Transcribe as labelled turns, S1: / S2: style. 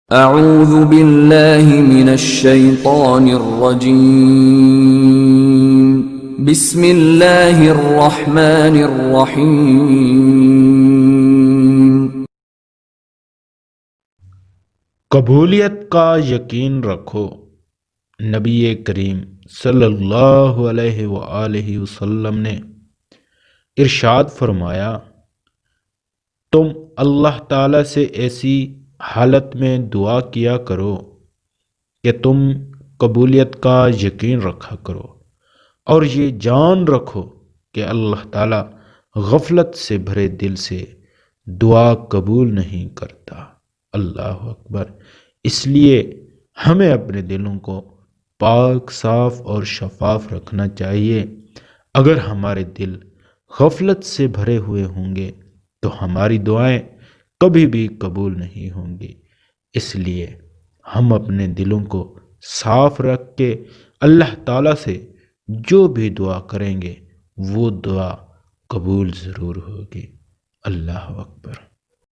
S1: اعوذ باللہ من الشیطان الرجیم بسم اللہ الرحمن الرحیم
S2: قبولیت کا یقین رکھو۔ نبی کریم صلی اللہ علیہ وآلہ وسلم نے ارشاد فرمایا، تم اللہ تعالیٰ سے ایسی حالت میں دعا کیا کرو کہ تم قبولیت کا یقین رکھا کرو اور یہ جان رکھو کہ اللہ تعالیٰ غفلت سے بھرے دل سے دعا قبول نہیں کرتا۔ اللہ اکبر۔ اس لیے ہمیں اپنے دلوں کو پاک، صاف اور شفاف رکھنا چاہیے۔ اگر ہمارے دل غفلت سے بھرے ہوئے ہوں گے تو ہماری دعائیں کبھی بھی قبول نہیں ہوں گی۔ اس لیے ہم اپنے دلوں کو صاف رکھ کے اللہ تعالیٰ سے جو بھی دعا کریں گے وہ دعا قبول ضرور ہوگی۔ اللہ اکبر۔